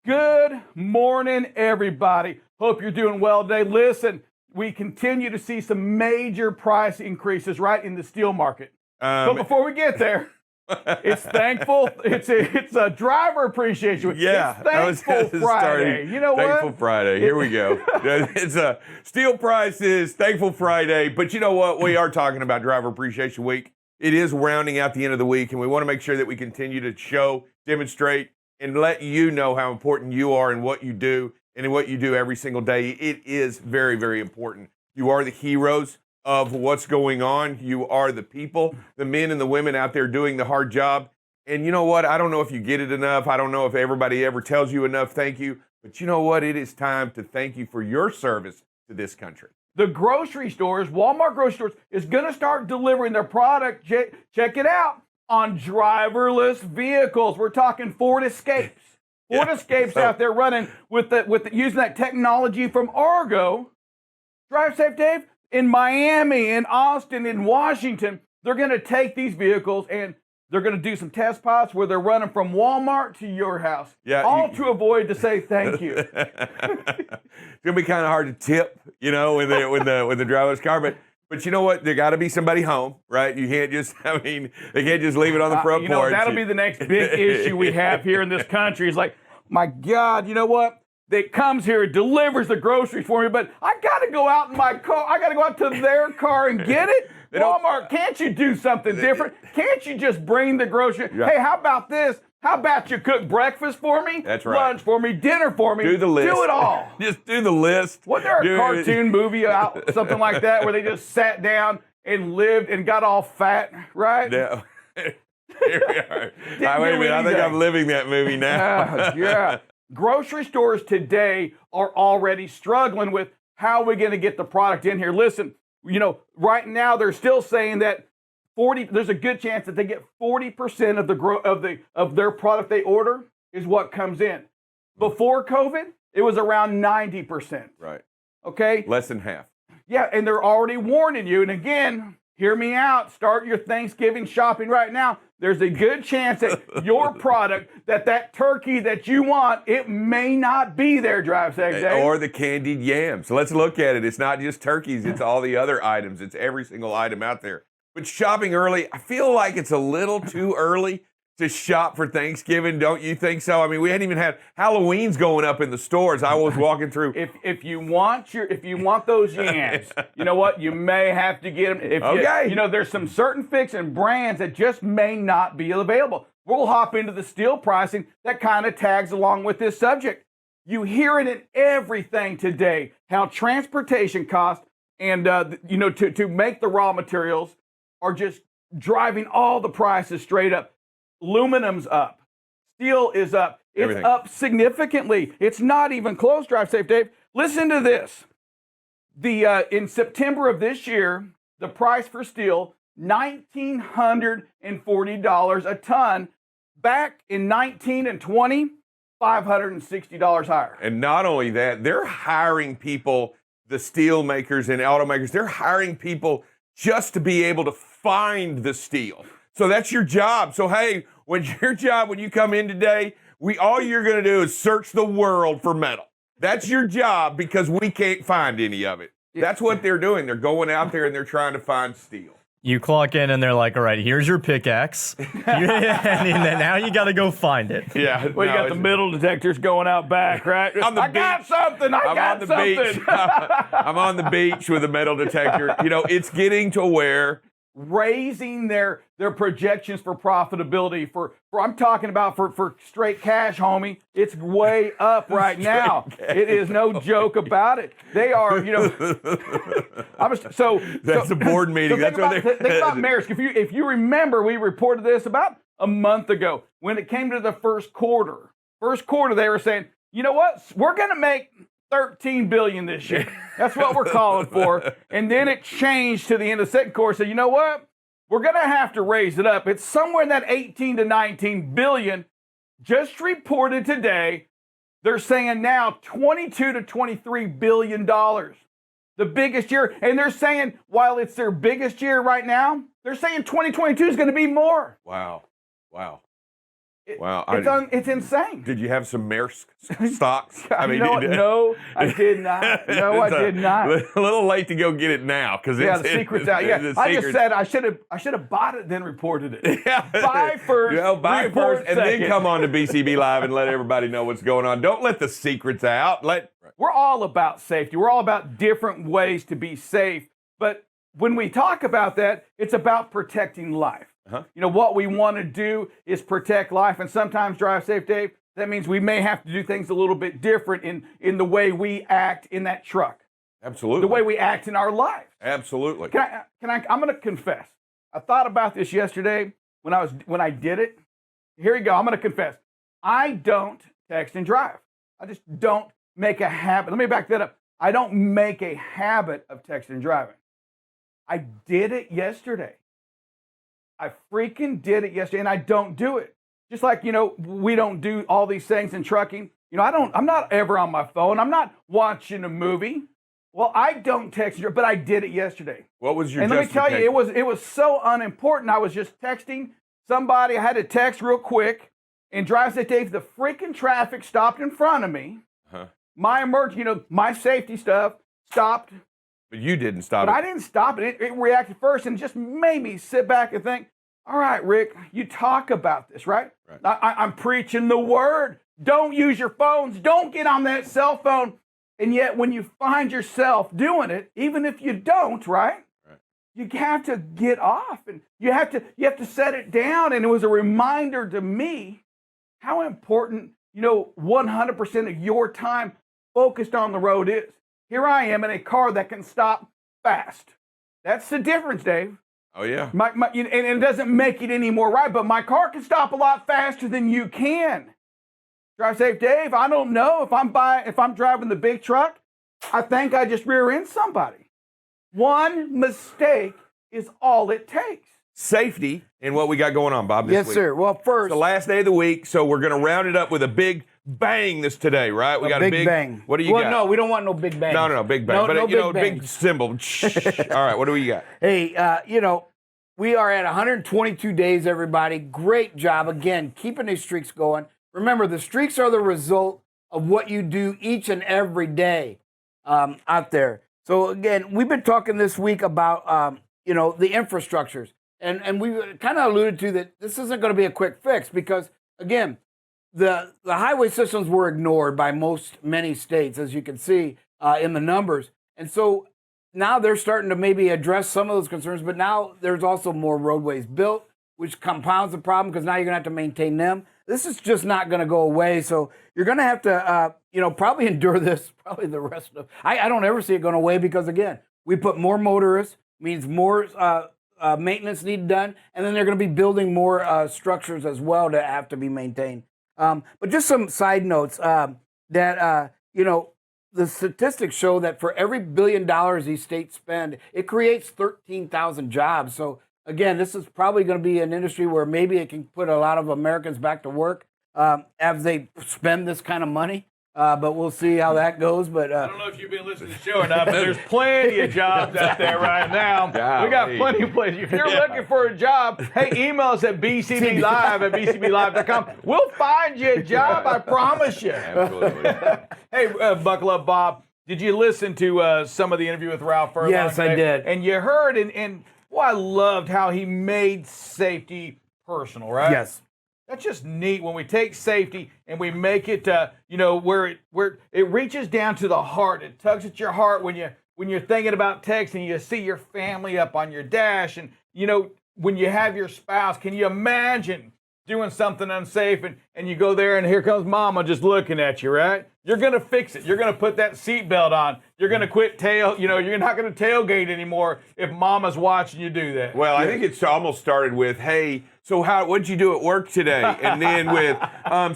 Good morning, everybody. Hope you're doing well today. Listen, we continue to see some major price increases right in the steel market. But before we get there, it's thankful. It's a driver appreciation week. Yeah, it's Thankful Friday. You know what? Thankful Friday. Here we go. It's a steel prices. Thankful Friday. But you know what? We are talking about Driver Appreciation Week. It is rounding out the end of the week, and we want to make sure that we continue to show, demonstrate, and let you know how important you are and what you do and in what you do every single day. It is very, very important. You are the heroes of what's going on. You are the people, the men and the women out there doing the hard job. And you know what? I don't know if you get it enough. I don't know if everybody ever tells you enough thank you. But you know what? It is time to thank you for your service to this country. The grocery stores, Walmart grocery stores, is going to start delivering their product. Check it out. On driverless vehicles. We're talking Ford Escapes. Ford Escapes out there running with using that technology from Argo. Drive safe, Dave. In Miami, in Austin, in Washington, they're going to take these vehicles and they're going to do some test pilots where they're running from Walmart to your house. Yeah, all to avoid to say thank you. It's going to be kind of hard to tip, you know, with the driverless car, But you know what? There got to be somebody home, right? You can't just, they can't just leave it on the front porch. That'll be the next big issue we have here in this country. It's like, my God, you know what? That comes here, delivers the groceries for me, but I got to go out in my car. I got to go out to their car and get it. Walmart, can't you do something different? Can't you just bring the groceries? Yeah. Hey, how about this? How about you cook breakfast for me? That's right. Lunch for me, dinner for me. Do the list. Do it all. Just do the list. Wasn't there a cartoon movie out, something like that, where they just sat down and lived and got all fat, right? Yeah. Here we are. Wait a minute, I think I'm living that movie now. Yeah. Grocery stores today are already struggling with how we're going to get the product in here. Listen, you know, right now they're still saying that there's a good chance that they get 40% of their product they order is what comes in. Before COVID, it was around 90%. Right. Okay? Less than half. Yeah, and they're already warning you. And again, hear me out. Start your Thanksgiving shopping right now. There's a good chance that your product, that turkey that you want, it may not be there, Drive Safe Dave. Or the candied yams. So let's look at it. It's not just turkeys. It's all the other items. It's every single item out there. But shopping early, I feel like it's a little too early to shop for Thanksgiving. Don't you think so? I mean, we hadn't even had Halloween's going up in the stores. I was walking through. If you want those yams, you know what? You may have to get them. Okay. You know, there's some certain fix and brands that just may not be available. We'll hop into the steel pricing that kind of tags along with this subject. You hear it in everything today, how transportation costs and to make the raw materials are just driving all the prices straight up. Aluminum's up. Steel is up. It's Everything. up significantly. It's not even close, Drive Safe Dave. Listen to this. In September of this year, the price for steel, $1,940 a ton. Back in 19 and 20, $560 higher. And not only that, they're hiring people, the steel makers and automakers, they're hiring people just to be able to find the steel. So that's your job. So hey, when you come in today, all you're going to do is search the world for metal. That's your job because we can't find any of it. That's what they're doing. They're going out there and they're trying to find steel. You clock in and they're like, all right, here's your pickaxe. And then now you got to go find it. Yeah. Well, you got the metal detectors going out back, right? I got something. I'm on the beach. I'm on the beach with a metal detector. You know, it's getting to where raising their projections for profitability for I'm talking about for straight cash, homie. It's way up right now. It is no joke about it. They are, you know. That's a board meeting. Think about Maersk. If you remember, we reported this about a month ago when it came to the first quarter. First quarter, they were saying, you know what? We're going to make $13 billion this year. That's what we're calling for. And then it changed to the end of the second quarter. So you know what? We're going to have to raise it up. It's somewhere in that 18 to 19 billion. Just reported today, they're saying now 22 to 23 billion dollars. The biggest year. And they're saying, while it's their biggest year right now, they're saying 2022 is going to be more. Wow. Wow. It's insane. Did you have some Maersk stocks? You know what? No, I did not. No, I did not. A little late to go get it now because the secret's out. Yeah, I just said I should have bought it then reported it. Yeah. Buy first, buy report first, and second. then come on to BCB Live and let everybody know what's going on. Don't let the secrets out. We're all about safety. We're all about different ways to be safe. But when we talk about that, it's about protecting life. Uh-huh. You know, what we want to do is protect life, and sometimes drive safe, Dave. That means we may have to do things a little bit different in the way we act in that truck. Absolutely. The way we act in our lives. Absolutely. I'm going to confess. I thought about this yesterday when I did it. Here you go. I'm going to confess. I don't text and drive. I just don't make a habit. Let me back that up. I don't make a habit of texting and driving. I did it yesterday. I freaking did it yesterday, and I don't do it. Just like, we don't do all these things in trucking. I'm not ever on my phone. I'm not watching a movie. Well, I don't text, but I did it yesterday. What was your And let me tell you, it was so unimportant. I was just texting somebody. I had to text real quick and drive said, Dave, the freaking traffic stopped in front of me. Huh. My emergency, my safety stuff stopped. But you didn't stop But it. I didn't stop it. It reacted first and just made me sit back and think, all right, Rick, you talk about this, right? I'm preaching the word. Don't use your phones. Don't get on that cell phone. And yet when you find yourself doing it, even if you don't, right? You have to get off and you have to set it down. And it was a reminder to me how important, 100% of your time focused on the road is. Here I am in a car that can stop fast. That's the difference, Dave. Oh, yeah. And it doesn't make it any more right, but my car can stop a lot faster than you can. Drive safe, Dave. I don't know if I'm driving the big truck. I think I just rear end somebody. One mistake is all it takes. Safety and what we got going on, Bob, this Yes, week. sir. Well, first, It's the last day of the week, so we're going to round it up with a big bang this today, right? We got a big bang. What do you got? No, we don't want no big bang. No, big bang. No, But, no a big big bangs. symbol. All right, what do we got? Hey, we are at 122 days, everybody. Great job. Again, keeping these streaks going. Remember, the streaks are the result of what you do each and every day out there. So, again, we've been talking this week about, the infrastructures. And we kind of alluded to that this isn't going to be a quick fix because, again, the highway systems were ignored by many states, as you can see in the numbers. And so now they're starting to maybe address some of those concerns, but now there's also more roadways built, which compounds the problem because now you're going to have to maintain them. This is just not going to go away. So you're going to have to, probably endure this probably the rest of. I don't ever see it going away because, again, we put more motorists, means more maintenance needed done, and then they're going to be building more structures as well to have to be maintained. But just some side notes that, the statistics show that for every $1 billion these states spend, it creates 13,000 jobs. So, again, this is probably going to be an industry where maybe it can put a lot of Americans back to work as they spend this kind of money. But we'll see how that goes. But I don't know if you've been listening to the show or not, but there's plenty of jobs out there right now. We got plenty of places. If you're looking for a job, hey, email us at bcblive@bcblive.com. We'll find you a job, I promise you. Absolutely. Hey, buckle up, Bob. Did you listen to some of the interview with Ralph Furlong? Yes, I did. And you heard, and I loved how he made safety personal, right? yes. That's just neat when we take safety and we make it, where it reaches down to the heart. It tugs at your heart when you're thinking about texting. You see your family up on your dash, and when you have your spouse, can you imagine doing something unsafe and you go there and here comes Mama just looking at you, right? You're gonna fix it. You're gonna put that seatbelt on. You're gonna quit you're not gonna tailgate anymore if Mama's watching you do that. Well, I think it's almost started with, hey, so what'd you do at work today? And then with,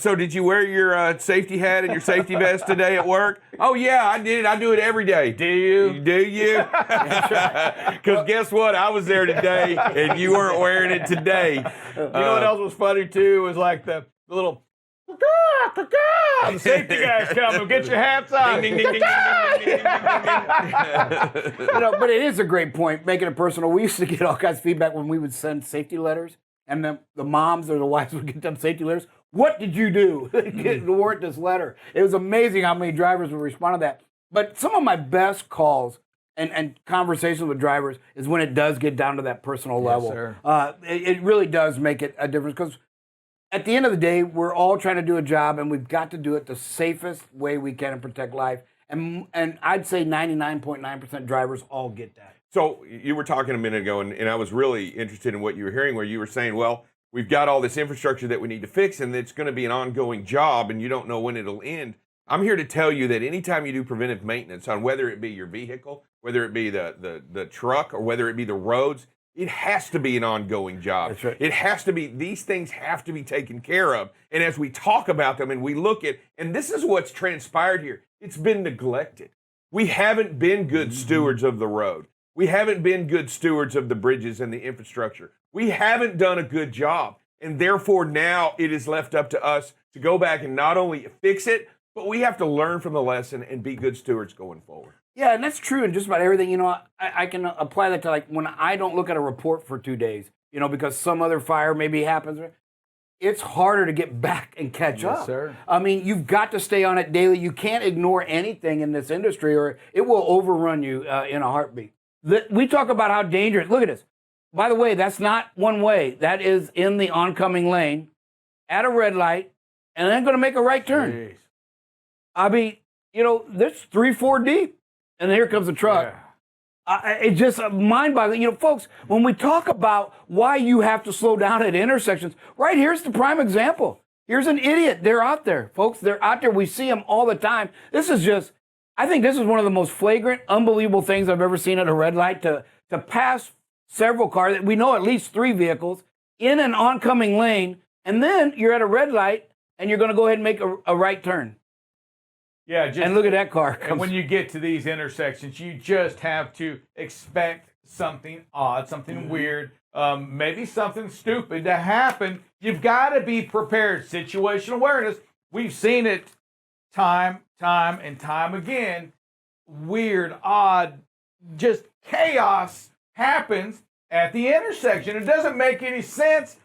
so did you wear your safety hat and your safety vest today at work? Oh, yeah, I did. I do it every day. Do you? Do you? Because guess what? I was there today, and you weren't wearing it today. You know what else was funny, too? Was like the little, the safety guys coming. Get your hats on. Ding, ding, ding, ding, ding, ding, ding, ding, ding. But it is a great point, making it personal. We used to get all kinds of feedback when we would send safety letters, and the moms or the wives would get them safety letters. What did you do to warrant this letter? It was amazing how many drivers would respond to that. But some of my best calls and conversations with drivers is when it does get down to that personal level. sir. It really does make it a difference because at the end of the day, we're all trying to do a job, and we've got to do it the safest way we can and protect life. And I'd say 99.9% drivers all get that. So you were talking a minute ago, and I was really interested in what you were hearing, where you were saying, well, we've got all this infrastructure that we need to fix, and it's going to be an ongoing job, and you don't know when it'll end. I'm here to tell you that anytime you do preventive maintenance on whether it be your vehicle, whether it be the truck, or whether it be the roads, it has to be an ongoing job. That's right. It has to be, these things have to be taken care of. And as we talk about them and we look at, and this is what's transpired here, it's been neglected. We haven't been good stewards of the road. We haven't been good stewards of the bridges and the infrastructure. We haven't done a good job. And therefore now it is left up to us to go back and not only fix it, but we have to learn from the lesson and be good stewards going forward. Yeah, and that's true in just about everything. You know, I can apply that to like when I don't look at a report for 2 days, you know, because some other fire maybe happens. It's harder to get back and catch up. Sir. I mean, you've got to stay on it daily. You can't ignore anything in this industry or it will overrun you in a heartbeat. We talk about how dangerous. Look at this. By the way, that's not one way. That is in the oncoming lane at a red light and then going to make a right turn. Jeez. I mean, you know, there's 3-4 deep. And here comes a truck. Yeah. It's just mind-boggling. You know, folks, when we talk about why you have to slow down at intersections, right here's the prime example. Here's an idiot. They're out there, folks. They're out there. We see them all the time. This is just, I think this is one of the most flagrant, unbelievable things I've ever seen at a red light to pass several cars. We know at least 3 vehicles in an oncoming lane, and then you're at a red light and you're going to go ahead and make a right turn. Yeah, just, And look at that car. and when you get to these intersections, you just have to expect something odd, something weird, maybe something stupid to happen. You've got to be prepared. Situational awareness. We've seen it time and time again. Weird, odd, just chaos happens at the intersection. It doesn't make any sense.